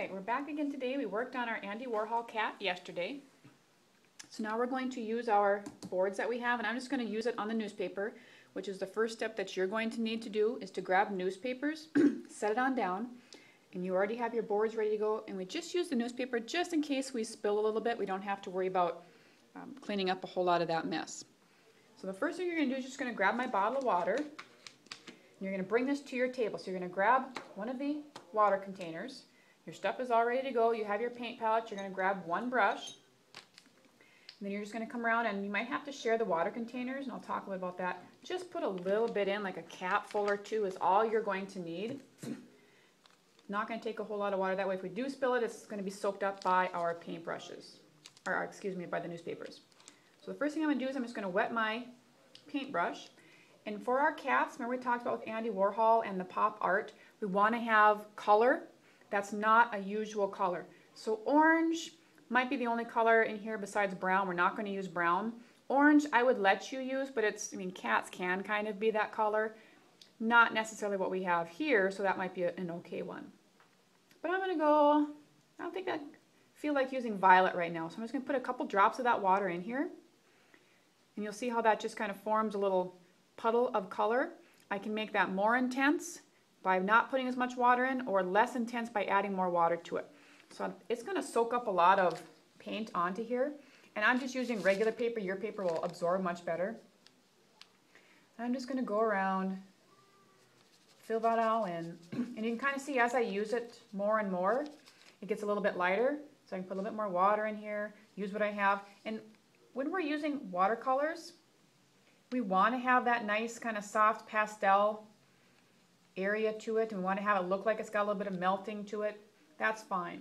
Alright, we're back again today. We worked on our Andy Warhol cat yesterday. So now we're going to use our boards that we have, and I'm just going to use it on the newspaper, which is the first step that you're going to need to do, is to grab newspapers, set it on down, and you already have your boards ready to go, and we just use the newspaper just in case we spill a little bit. We don't have to worry about cleaning up a whole lot of that mess. So the first thing you're going to do is just going to grab my bottle of water, and you're going to bring this to your table. So you're going to grab one of the water containers. Your stuff is all ready to go. You have your paint palette. You're going to grab one brush. And then you're just going to come around, and you might have to share the water containers, and I'll talk a little about that. Just put a little bit in, like a cap full or two is all you're going to need. Not going to take a whole lot of water. That way if we do spill it, it's going to be soaked up by our paint brushes. Or excuse me, by the newspapers. So the first thing I'm going to do is I'm just going to wet my paintbrush. And for our cats, remember we talked about with Andy Warhol and the pop art, we want to have color. That's not a usual color. So orange might be the only color in here besides brown. We're not going to use brown. Orange I would let you use, but it's, I mean, cats can kind of be that color. Not necessarily what we have here, so that might be an okay one. But I'm going to go, I don't think I feel like using violet right now. So I'm just going to put a couple drops of that water in here. And you'll see how that just kind of forms a little puddle of color. I can make that more intense by not putting as much water in, or less intense by adding more water to it. So it's going to soak up a lot of paint onto here. And I'm just using regular paper. Your paper will absorb much better. And I'm just going to go around, fill that all in. And you can kind of see as I use it more and more, it gets a little bit lighter. So I can put a little bit more water in here, use what I have. And when we're using watercolors, we want to have that nice kind of soft pastel area to it, and we want to have it look like it's got a little bit of melting to it. That's fine.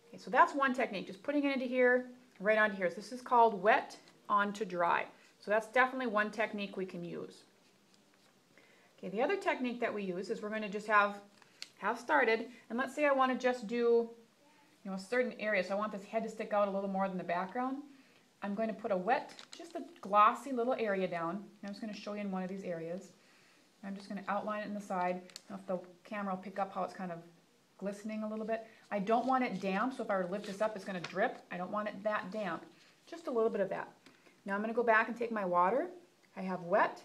Okay, so that's one technique, just putting it into here, right onto here. So this is called wet onto dry. So that's definitely one technique we can use. Okay, the other technique that we use is we're going to just have started, and let's say I want to just do, you know, a certain area. So I want this head to stick out a little more than the background. I'm going to put a wet, just a glossy little area down. I'm just going to show you in one of these areas. I'm just going to outline it in the side. Now if the camera will pick up how it's kind of glistening a little bit. I don't want it damp, so if I were to lift this up, it's going to drip. I don't want it that damp. Just a little bit of that. Now I'm going to go back and take my water. I have wet,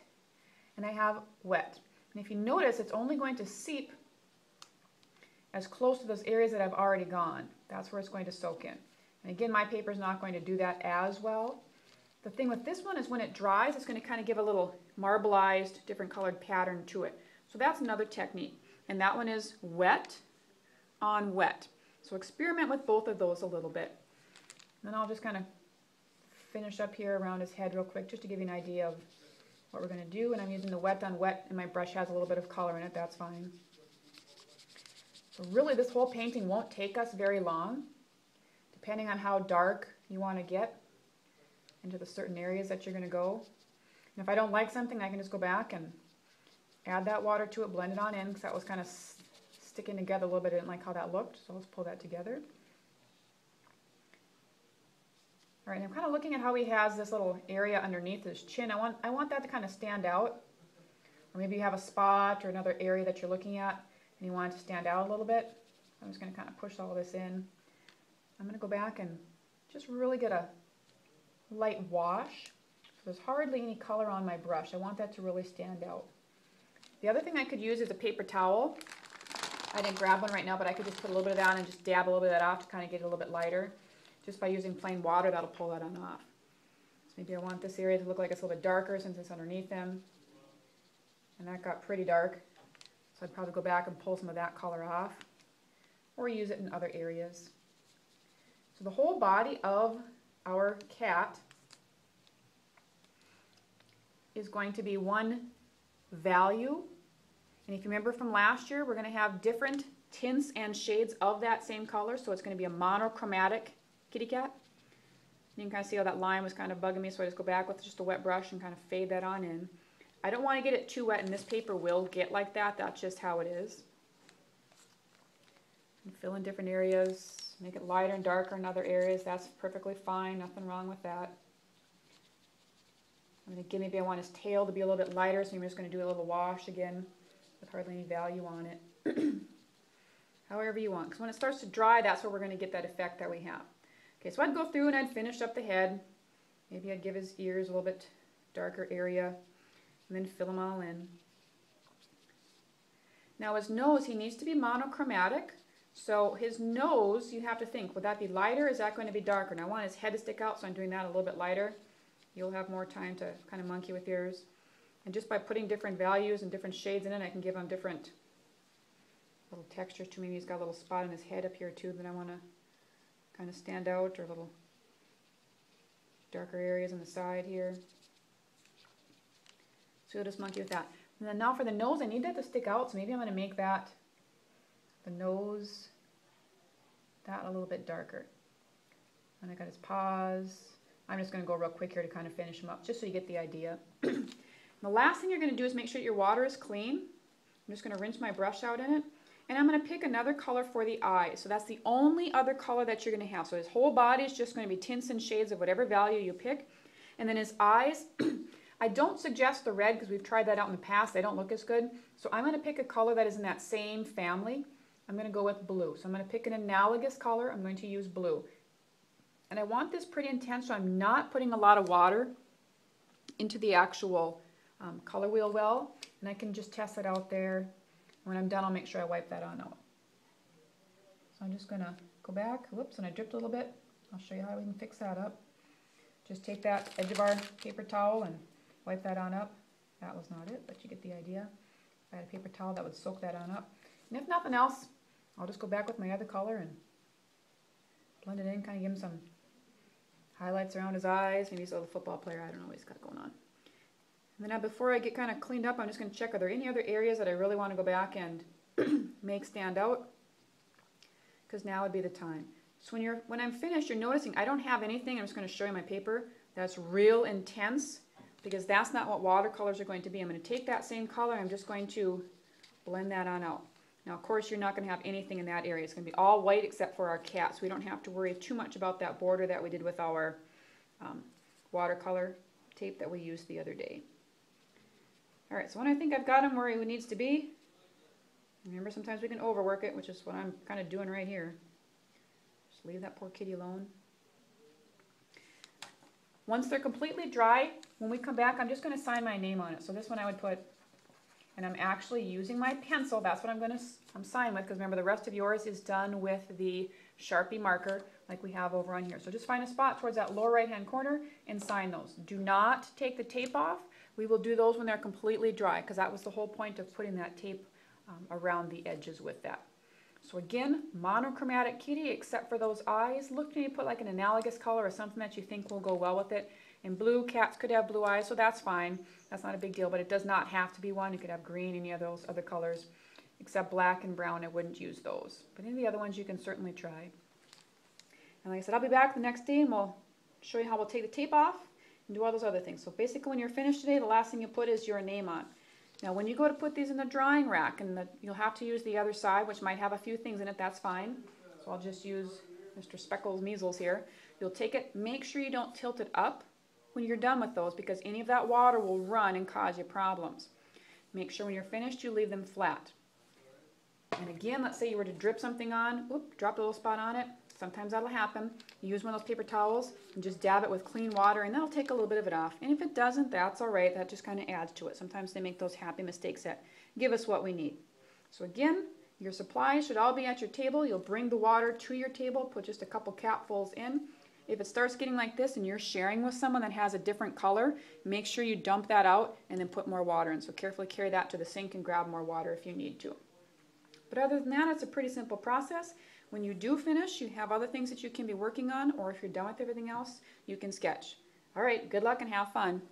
and I have wet. And if you notice, it's only going to seep as close to those areas that I've already gone. That's where it's going to soak in. And again, my paper is not going to do that as well. The thing with this one is when it dries, it's going to kind of give a little marbleized, different colored pattern to it. So that's another technique. And that one is wet on wet. So experiment with both of those a little bit. And then I'll just kind of finish up here around his head real quick, just to give you an idea of what we're going to do. And I'm using the wet on wet, and my brush has a little bit of color in it. That's fine. So really, this whole painting won't take us very long, depending on how dark you want to get into the certain areas that you're going to go. And if I don't like something, I can just go back and add that water to it, blend it on in, because that was kind of sticking together a little bit. I didn't like how that looked, so let's pull that together. All right, I'm kind of looking at how he has this little area underneath his chin. I want that to kind of stand out. Or maybe you have a spot or another area that you're looking at, and you want it to stand out a little bit. I'm just going to kind of push all this in. I'm going to go back and just really get a light wash. So there's hardly any color on my brush. I want that to really stand out. The other thing I could use is a paper towel. I didn't grab one right now, but I could just put a little bit of that and just dab a little bit of that off to kind of get it a little bit lighter. Just by using plain water, that'll pull that on off. So maybe I want this area to look like it's a little bit darker since it's underneath him. And that got pretty dark. So I'd probably go back and pull some of that color off, or use it in other areas. So the whole body of our cat is going to be one value. And if you remember from last year, we're going to have different tints and shades of that same color. So it's going to be a monochromatic kitty cat. You can kind of see how that line was kind of bugging me, so I just go back with just a wet brush and kind of fade that on in. I don't want to get it too wet, and this paper will get like that. That's just how it is. And fill in different areas. Make it lighter and darker in other areas. That's perfectly fine. Nothing wrong with that. I'm going to give, maybe I want his tail to be a little bit lighter, so I'm just going to do a little wash again with hardly any value on it. however you want. Because when it starts to dry, that's where we're going to get that effect that we have. Okay, so I'd go through and I'd finish up the head. Maybe I'd give his ears a little bit darker area and then fill them all in. Now his nose, he needs to be monochromatic. So his nose, you have to think, would that be lighter or is that going to be darker? And I want his head to stick out, so I'm doing that a little bit lighter. You'll have more time to kind of monkey with yours. And just by putting different values and different shades in it, I can give him different little textures too. Maybe he's got a little spot in his head up here too that I want to kind of stand out, or little darker areas on the side here. So you'll just monkey with that. And then now for the nose, I need that to stick out, so maybe I'm going to make that, the nose, that a little bit darker. And I got his paws. I'm just going to go real quick here to kind of finish him up, just so you get the idea. The last thing you're going to do is make sure your water is clean. I'm just going to rinse my brush out in it. And I'm going to pick another color for the eyes. So that's the only other color that you're going to have. So his whole body is just going to be tints and shades of whatever value you pick. And then his eyes, I don't suggest the red because we've tried that out in the past. They don't look as good. So I'm going to pick a color that is in that same family. I'm going to go with blue. So I'm going to pick an analogous color. I'm going to use blue. And I want this pretty intense, so I'm not putting a lot of water into the actual color wheel well. And I can just test it out there. When I'm done, I'll make sure I wipe that on out. So I'm just going to go back. Whoops, and I dripped a little bit. I'll show you how we can fix that up. Just take that edge of our paper towel and wipe that on up. That was not it, but you get the idea. If I had a paper towel, that would soak that on up. And if nothing else, I'll just go back with my other color and blend it in, kind of give him some highlights around his eyes. Maybe he's a little football player. I don't know what he's got going on. And then now before I get kind of cleaned up, I'm just going to check, are there any other areas that I really want to go back and make stand out? Because now would be the time. So when I'm finished, you're noticing I don't have anything. I'm just going to show you my paper that's real intense, because that's not what watercolors are going to be. I'm going to take that same color, I'm just going to blend that on out. Now, of course, you're not going to have anything in that area. It's going to be all white except for our cat, so we don't have to worry too much about that border that we did with our watercolor tape that we used the other day. All right, so when I think I've got him where he needs to be, remember sometimes we can overwork it, which is what I'm kind of doing right here. Just leave that poor kitty alone. Once they're completely dry, when we come back, I'm just going to sign my name on it. So this one I would put, and I'm actually using my pencil. That's what I'm signing with, because remember the rest of yours is done with the Sharpie marker like we have over on here. So just find a spot towards that lower right hand corner and sign those. Do not take the tape off. We will do those when they're completely dry, because that was the whole point of putting that tape around the edges with that. So again, monochromatic kitty except for those eyes. Look, maybe put like an analogous color or something that you think will go well with it. In blue, cats could have blue eyes, so that's fine. That's not a big deal, but it does not have to be one. You could have green, any of those other colors. Except black and brown, I wouldn't use those. But any of the other ones you can certainly try. And like I said, I'll be back the next day and we'll show you how we'll take the tape off and do all those other things. So basically when you're finished today, the last thing you put is your name on. Now when you go to put these in the drying rack, and you'll have to use the other side, which might have a few things in it, that's fine. So I'll just use Mr. Speckles Measles here. You'll take it, make sure you don't tilt it up when you're done with those, because any of that water will run and cause you problems. Make sure when you're finished you leave them flat. And again, let's say you were to drip something on, dropped a little spot on it. Sometimes that'll happen. You use one of those paper towels and just dab it with clean water, and that'll take a little bit of it off. And if it doesn't, that's all right. That just kind of adds to it. Sometimes they make those happy mistakes that give us what we need. So again, your supplies should all be at your table. You'll bring the water to your table, put just a couple capfuls in. If it starts getting like this and you're sharing with someone that has a different color, make sure you dump that out and then put more water in. So carefully carry that to the sink and grab more water if you need to. But other than that, it's a pretty simple process. When you do finish, you have other things that you can be working on, or if you're done with everything else, you can sketch. All right, good luck and have fun.